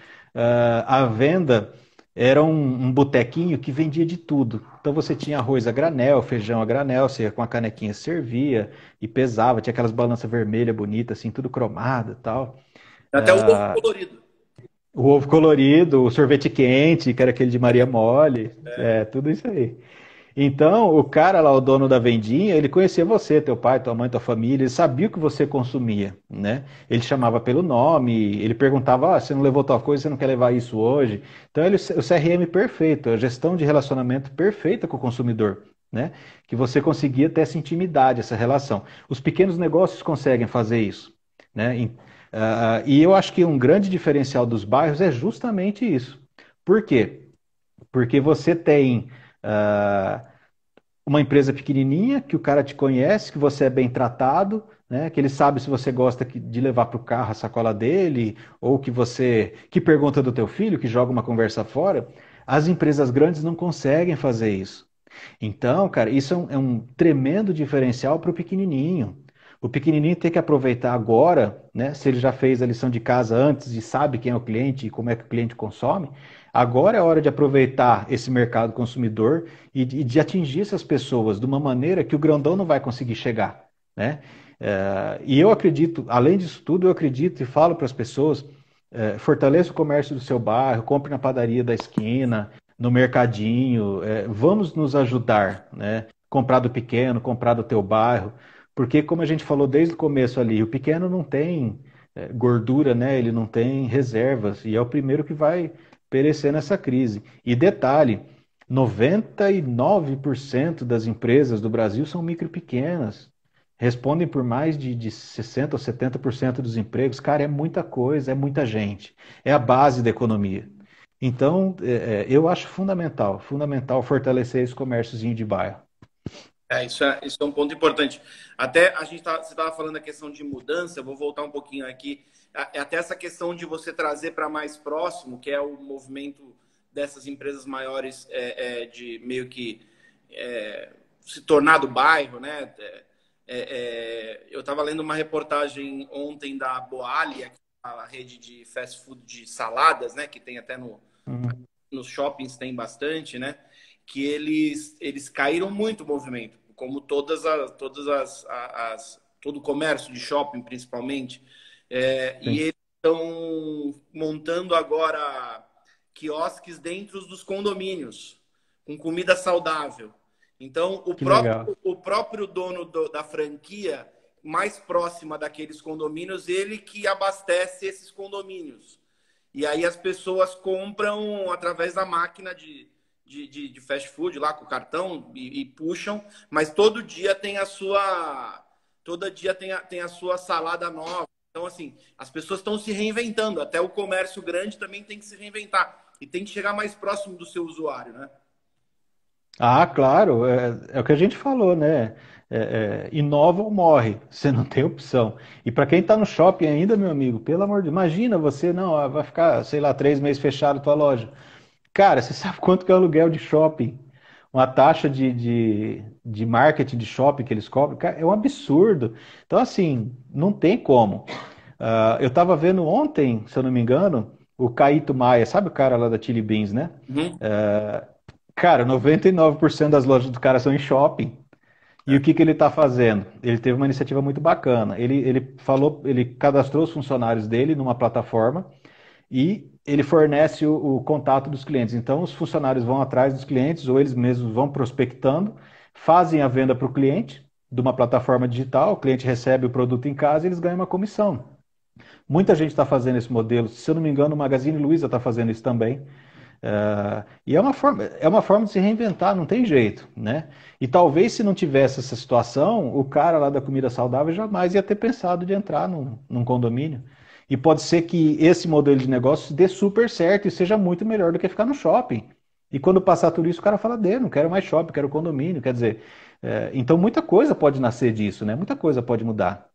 A venda era um botequinho que vendia de tudo. Então, você tinha arroz a granel, feijão a granel, você ia com a canequinha servia e pesava, tinha aquelas balanças vermelhas bonitas, assim, tudo cromado e tal. Até o ovo colorido. O ovo colorido, o sorvete quente, que era aquele de Maria Mole, tudo isso aí. Então, o cara lá, o dono da vendinha, ele conhecia você, teu pai, tua mãe, tua família, ele sabia o que você consumia, né? Ele chamava pelo nome, ele perguntava, você não levou tal coisa, você não quer levar isso hoje? Então, o CRM perfeito, a gestão de relacionamento perfeita com o consumidor, né? Que você conseguia ter essa intimidade, essa relação. Os pequenos negócios conseguem fazer isso, né? E eu acho que um grande diferencial dos bairros é justamente isso. Por quê? Porque você tem uh, uma empresa pequenininha, que o cara te conhece, que você é bem tratado, né? Que ele sabe se você gosta de levar para o carro a sacola dele, ou que pergunta do teu filho, que joga uma conversa fora. As empresas grandes não conseguem fazer isso. Então, cara, isso é um tremendo diferencial para o pequenininho. O pequenininho tem que aproveitar agora, né? Se ele já fez a lição de casa antes e sabe quem é o cliente e como é que o cliente consome, agora é hora de aproveitar esse mercado consumidor e de atingir essas pessoas de uma maneira que o grandão não vai conseguir chegar, né? E eu acredito, além disso tudo, eu acredito e falo para as pessoas, fortaleça o comércio do seu bairro, compre na padaria da esquina, no mercadinho, vamos nos ajudar, né? Comprar do pequeno, comprar do teu bairro, porque como a gente falou desde o começo ali, o pequeno não tem gordura, né? Ele não tem reservas e é o primeiro que vai perecer nessa crise. E detalhe, 99% das empresas do Brasil são micro e pequenas. Respondem por mais de 60 ou 70% dos empregos. Cara, é muita coisa, é muita gente. É a base da economia. Então, eu acho fundamental, fundamental fortalecer esse comérciozinho de bairro. Isso é um ponto importante. Até você estava falando da questão de mudança, eu vou voltar um pouquinho aqui. Até essa questão de você trazer para mais próximo, que é o movimento dessas empresas maiores de meio que se tornar do bairro, né? Eu estava lendo uma reportagem ontem da Boali, a rede de fast food de saladas, né? Que tem até Uhum. nos shoppings tem bastante, né? Que eles caíram muito o movimento, como todo o comércio de shopping, principalmente. E Sim, eles estão montando agora quiosques dentro dos condomínios, com comida saudável. Então, que legal. o próprio dono da franquia, mais próxima daqueles condomínios, ele que abastece esses condomínios. E aí as pessoas compram através da máquina de fast food lá com o cartão e puxam, mas todo dia tem a sua. Todo dia tem a sua salada nova. Então, assim, as pessoas estão se reinventando. Até o comércio grande também tem que se reinventar. E tem que chegar mais próximo do seu usuário, né? Ah, claro, é o que a gente falou, né? Inova ou morre, você não tem opção. E para quem está no shopping ainda, meu amigo, pelo amor de Deus, imagina você, não, vai ficar, sei lá, 3 meses fechado a tua loja. Cara, você sabe quanto que é o aluguel de shopping? Uma taxa de marketing de shopping que eles cobram? Cara, é um absurdo. Então, assim, não tem como. Eu estava vendo ontem, se eu não me engano, o Caíto Maia, sabe o cara lá da Chili Beans, né? Uhum. Cara, 99% das lojas do cara são em shopping. E o que que ele está fazendo? Ele teve uma iniciativa muito bacana. Ele falou, ele cadastrou os funcionários dele numa plataforma e ele fornece o contato dos clientes. Então, os funcionários vão atrás dos clientes ou eles mesmos vão prospectando, fazem a venda para o cliente, de uma plataforma digital, o cliente recebe o produto em casa e eles ganham uma comissão. Muita gente está fazendo esse modelo. Se eu não me engano, o Magazine Luiza está fazendo isso também. E é uma forma de se reinventar, não tem jeito, né? E talvez se não tivesse essa situação, o cara lá da comida saudável jamais ia ter pensado de entrar num condomínio. E pode ser que esse modelo de negócio dê super certo e seja muito melhor do que ficar no shopping. E quando passar tudo isso, o cara fala, não quero mais shopping, quero condomínio. Quer dizer, então muita coisa pode nascer disso, né? Muita coisa pode mudar.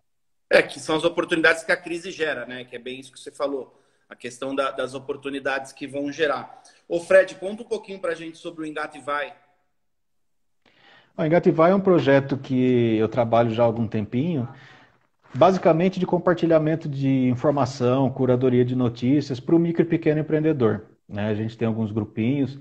Que são as oportunidades que a crise gera, né? Que é bem isso que você falou. A questão das oportunidades que vão gerar. Ô Fred, conta um pouquinho pra gente sobre o Engate Vai. O Engativai é um projeto que eu trabalho já há algum tempinho, basicamente de compartilhamento de informação, curadoria de notícias para o micro e pequeno empreendedor, né? A gente tem alguns grupinhos,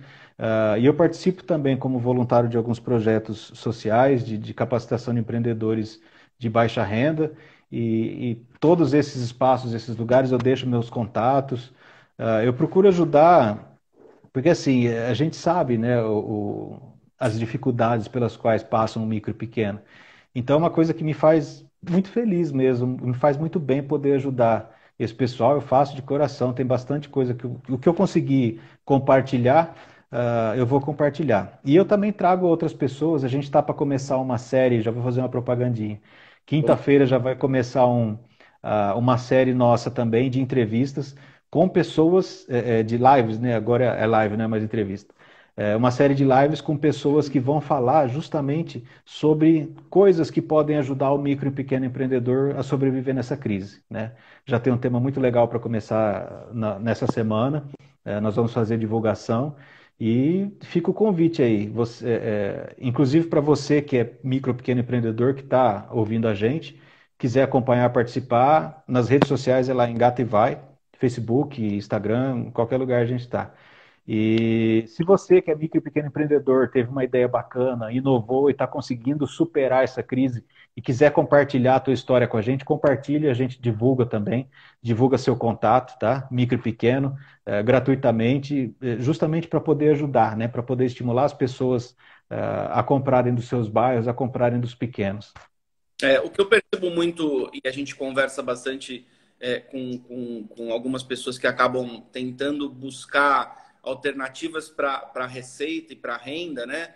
e eu participo também como voluntário de alguns projetos sociais de capacitação de empreendedores de baixa renda, e todos esses espaços, esses lugares eu deixo meus contatos. Eu procuro ajudar, porque assim, a gente sabe, né, as dificuldades pelas quais passa um micro e pequeno. Então, é uma coisa que me faz muito feliz mesmo, me faz muito bem poder ajudar esse pessoal. Eu faço de coração, tem bastante coisa que o que eu conseguir compartilhar, eu vou compartilhar. E eu também trago outras pessoas. A gente está para começar uma série, já vou fazer uma propagandinha. Quinta-feira já vai começar uma série nossa também de entrevistas com pessoas de lives, né? Agora é live, não é mais entrevista. Uma série de lives com pessoas que vão falar justamente sobre coisas que podem ajudar o micro e pequeno empreendedor a sobreviver nessa crise, né? Já tem um tema muito legal para começar nessa semana. Nós vamos fazer divulgação e fica o convite aí, inclusive para você que é micro e pequeno empreendedor que está ouvindo a gente, quiser acompanhar, participar, nas redes sociais é lá Engata e Vai, Facebook, Instagram, qualquer lugar a gente está. E se você que é micro e pequeno empreendedor, teve uma ideia bacana, inovou e está conseguindo superar essa crise e quiser compartilhar a tua história com a gente, compartilhe, a gente divulga também, divulga seu contato, tá? Micro e pequeno, gratuitamente, justamente para poder ajudar, né? Para poder estimular as pessoas a comprarem dos seus bairros, a comprarem dos pequenos. O que eu percebo muito, e a gente conversa bastante com algumas pessoas que acabam tentando buscar alternativas para receita e para renda, né?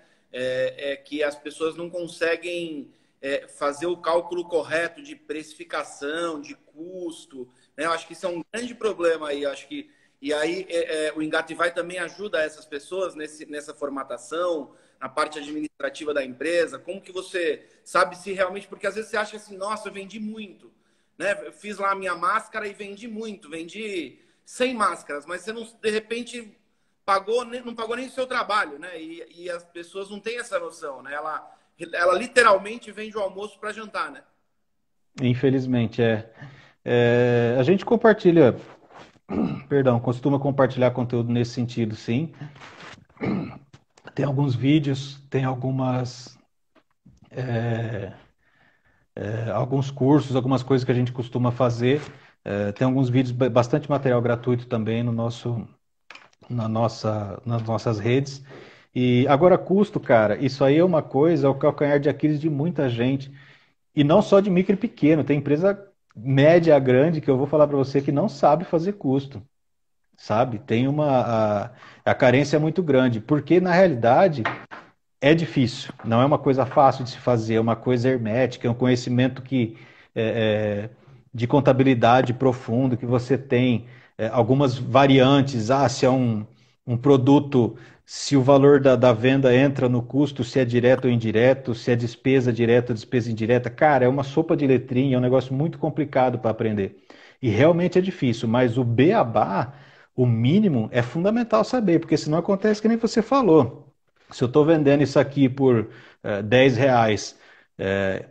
Que as pessoas não conseguem fazer o cálculo correto de precificação, de custo, né? Eu acho que isso é um grande problema aí. Eu acho que, e aí o Engativai também ajuda essas pessoas nessa formatação, na parte administrativa da empresa. Como que você sabe se realmente... Porque às vezes você acha assim, nossa, eu vendi muito, né? Eu fiz lá a minha máscara e vendi muito, vendi 100 máscaras, mas você não, de repente não pagou nem o seu trabalho, né? E as pessoas não têm essa noção, né? Ela literalmente vende o almoço para jantar, né? Infelizmente, a gente compartilha, perdão, costuma compartilhar conteúdo nesse sentido, sim. Tem alguns vídeos, tem alguns cursos, algumas coisas que a gente costuma fazer. Tem alguns vídeos, bastante material gratuito também nas nossas redes. E agora, custo, cara, isso aí é uma coisa, é o calcanhar de Aquiles de muita gente. E não só de micro e pequeno, tem empresa média, grande, que eu vou falar para você que não sabe fazer custo, sabe? A carência é muito grande, porque na realidade é difícil, não é uma coisa fácil de se fazer, é uma coisa hermética, é um conhecimento de contabilidade profundo que você tem, algumas variantes, se é um produto, se o valor da venda entra no custo, se é direto ou indireto, se é despesa direta ou despesa indireta. Cara, é uma sopa de letrinha, é um negócio muito complicado para aprender. E realmente é difícil, mas o beabá, o mínimo, é fundamental saber, porque senão acontece que nem você falou. Se eu estou vendendo isso aqui por R$ 10,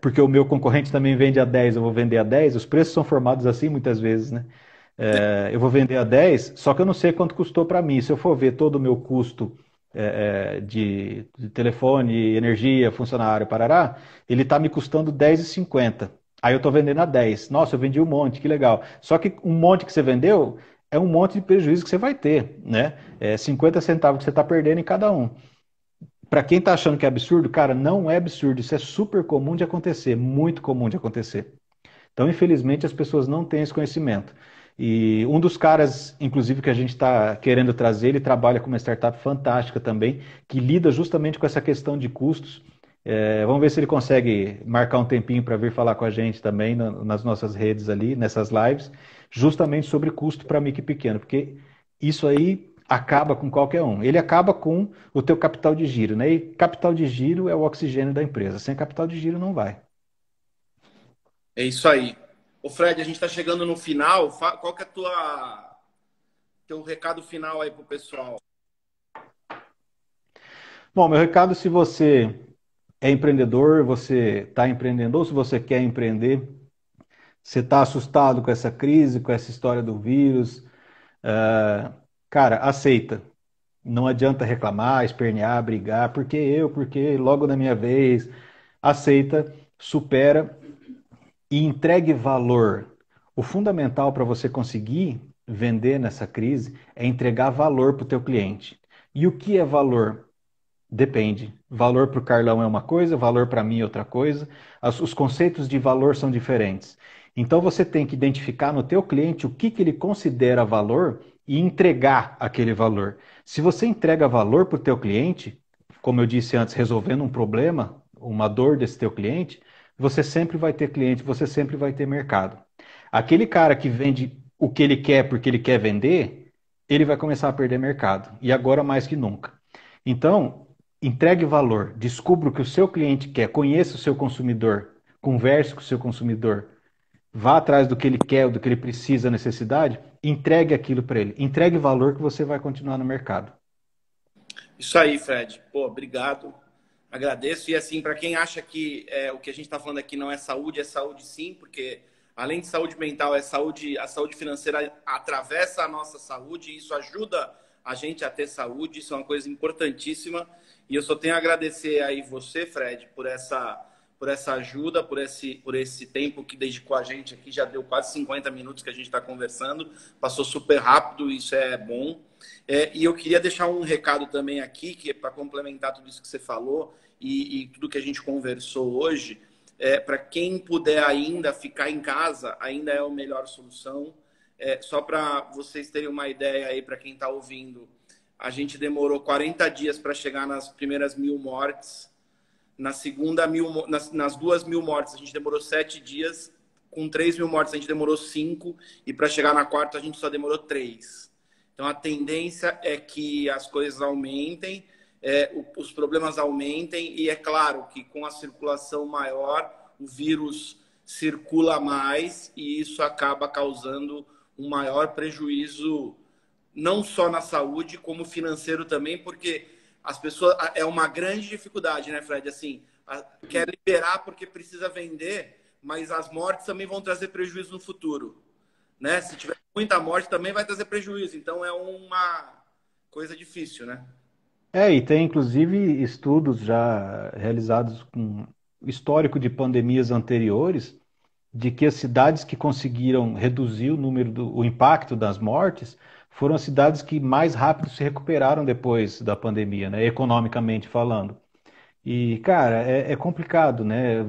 porque o meu concorrente também vende a 10, eu vou vender a 10, os preços são formados assim muitas vezes, né? Eu vou vender a 10, só que eu não sei quanto custou para mim. Se eu for ver todo o meu custo de telefone, energia, funcionário, parará, ele está me custando R$ 10,50. Aí eu estou vendendo a 10. Nossa, eu vendi um monte, que legal. Só que um monte que você vendeu é um monte de prejuízo que você vai ter, né? 50 centavos que você está perdendo em cada um. para quem está achando que é absurdo, cara, não é absurdo. Isso é super comum de acontecer, muito comum de acontecer. Então, infelizmente, as pessoas não têm esse conhecimento. E um dos caras, inclusive, que a gente está querendo trazer, ele trabalha com uma startup fantástica também, que lida justamente com essa questão de custos. Vamos ver se ele consegue marcar um tempinho para vir falar com a gente também nas nossas redes ali, nessas lives, justamente sobre custo para micro e pequeno, porque isso aí acaba com qualquer um. Ele acaba com o teu capital de giro, né? E capital de giro é o oxigênio da empresa. Sem capital de giro não vai. É isso aí. Ô Fred, a gente está chegando no final. Qual que é teu recado final aí pro pessoal? Bom, meu recado, se você é empreendedor, você está empreendendo, ou se você quer empreender, você está assustado com essa crise, com essa história do vírus, ah, cara, aceita. Não adianta reclamar, espernear, brigar, porque logo na minha vez. Aceita, supera e entregue valor. O fundamental para você conseguir vender nessa crise é entregar valor para o teu cliente. E o que é valor? Depende. Valor para o Carlão é uma coisa, valor para mim é outra coisa. Os conceitos de valor são diferentes. Então você tem que identificar no teu cliente o que ele considera valor e entregar aquele valor. Se você entrega valor para o teu cliente, como eu disse antes, resolvendo um problema, uma dor desse teu cliente, você sempre vai ter cliente, você sempre vai ter mercado. Aquele cara que vende o que ele quer porque ele quer vender, ele vai começar a perder mercado. E agora mais que nunca. Então, entregue valor, descubra o que o seu cliente quer, conheça o seu consumidor, converse com o seu consumidor, vá atrás do que ele quer, do que ele precisa, necessidade, entregue aquilo para ele. Entregue valor que você vai continuar no mercado. Isso aí, Fred. Pô, obrigado. Agradeço. E assim, para quem acha que o que a gente está falando aqui não é saúde sim, porque além de saúde mental, é saúde, a saúde financeira atravessa a nossa saúde e isso ajuda a gente a ter saúde. Isso é uma coisa importantíssima. E eu só tenho a agradecer aí você, Fred, por essa ajuda, por esse tempo que dedicou a gente aqui. Já deu quase 50 minutos que a gente está conversando. Passou super rápido, isso é bom. E eu queria deixar um recado também aqui, que é para complementar tudo isso que você falou e tudo que a gente conversou hoje. Para quem puder ainda ficar em casa, ainda é a melhor solução. Só para vocês terem uma ideia aí, para quem está ouvindo, a gente demorou 40 dias para chegar nas primeiras 1.000 mortes. Na segunda, nas 2.000 mortes, a gente demorou 7 dias. Com 3.000 mortes, a gente demorou 5. E para chegar na quarta, a gente só demorou 3. Então, a tendência é que as coisas aumentem, os problemas aumentem. E é claro que com a circulação maior, o vírus circula mais. E isso acaba causando um maior prejuízo, não só na saúde, como financeiro também, porque as pessoas é uma grande dificuldade, né, Fred? Assim, quer liberar porque precisa vender, mas as mortes também vão trazer prejuízo no futuro, né? Se tiver muita morte também vai trazer prejuízo. Então é uma coisa difícil, né? E tem inclusive estudos já realizados com histórico de pandemias anteriores, de que as cidades que conseguiram reduzir o número o impacto das mortes foram as cidades que mais rápido se recuperaram depois da pandemia, né, economicamente falando. E, cara, é complicado, né?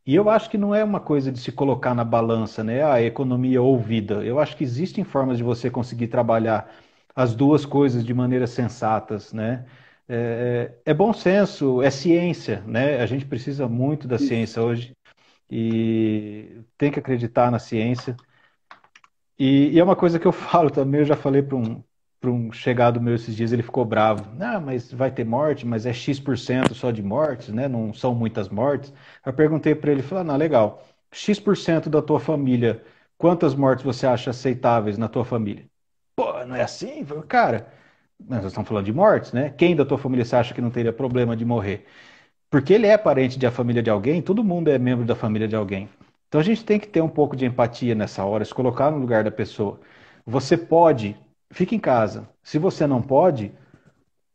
E eu acho que não é uma coisa de se colocar na balança, né? A economia ou vida. Eu acho que existem formas de você conseguir trabalhar as duas coisas de maneiras sensatas, né? É bom senso, é ciência, né? A gente precisa muito da Isso. ciência hoje e tem que acreditar na ciência. E é uma coisa que eu falo também, eu já falei para um chegado meu esses dias, ele ficou bravo. Ah, mas vai ter morte, mas é X% só de mortes, né? Não são muitas mortes. Eu perguntei para ele, falei, ah, não, legal. X% da tua família, quantas mortes você acha aceitáveis na tua família? Pô, não é assim? Eu falei, cara, nós estamos falando de mortes, né? Quem da tua família você acha que não teria problema de morrer? Porque ele é parente da família de alguém, todo mundo é membro da família de alguém. Então a gente tem que ter um pouco de empatia nessa hora, se colocar no lugar da pessoa. Você pode, fica em casa. Se você não pode,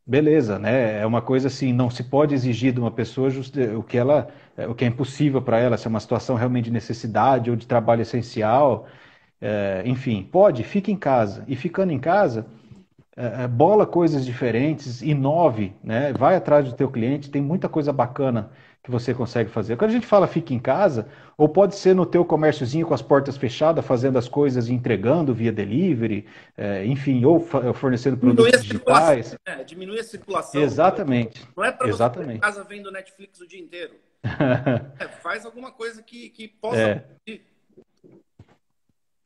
beleza, né? É uma coisa assim, não se pode exigir de uma pessoa o que é impossível para ela, se é uma situação realmente de necessidade ou de trabalho essencial, enfim, pode, fica em casa. E ficando em casa, bola coisas diferentes, inove, né? Vai atrás do teu cliente, tem muita coisa bacana que você consegue fazer. Quando a gente fala fica em casa, ou pode ser no teu comérciozinho com as portas fechadas, fazendo as coisas e entregando via delivery, enfim, ou fornecendo Diminui produtos a circulação, digitais. né? Diminui a circulação. Exatamente, Não é para você estar em exatamente. casa vendo Netflix o dia inteiro. Faz alguma coisa que possa É, produzir,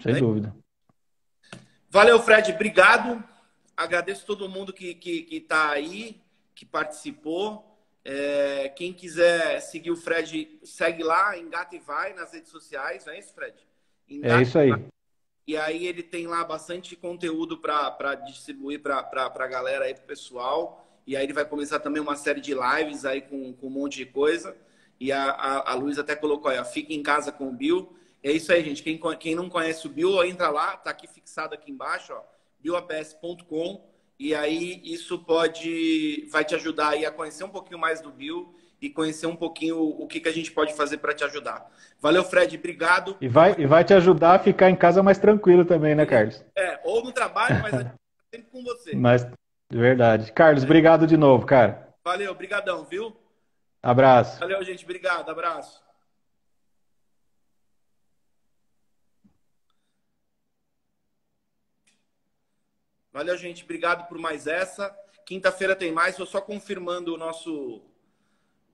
sem né? dúvida. Valeu, Fred. Obrigado. Agradeço todo mundo que tá aí, que participou. Quem quiser seguir o Fred, segue lá, Engata e Vai nas redes sociais, não é isso, Fred? É Engata isso aí. e aí ele tem lá bastante conteúdo para distribuir para a galera aí, pro pessoal. E aí ele vai começar também uma série de lives aí com um monte de coisa. E a Luísa até colocou aí, ó, fica em casa com o Bill. É isso aí, gente. Quem não conhece o Bill, entra lá, tá aqui fixado aqui embaixo, ó, billaps.com. E aí isso vai te ajudar aí a conhecer um pouquinho mais do Bill e conhecer um pouquinho o que a gente pode fazer para te ajudar. Valeu, Fred. Obrigado. E vai te ajudar a ficar em casa mais tranquilo também, né, Carlos? Ou no trabalho, mas a gente tá sempre com você. Mas, de verdade. Carlos, obrigado de novo, cara. Valeu, brigadão, viu? Abraço. Valeu, gente. Obrigado. Abraço. Valeu, gente. Obrigado por mais essa. Quinta-feira tem mais. Estou só confirmando o nosso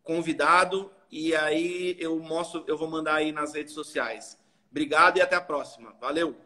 convidado e aí eu vou mandar aí nas redes sociais. Obrigado e até a próxima. Valeu.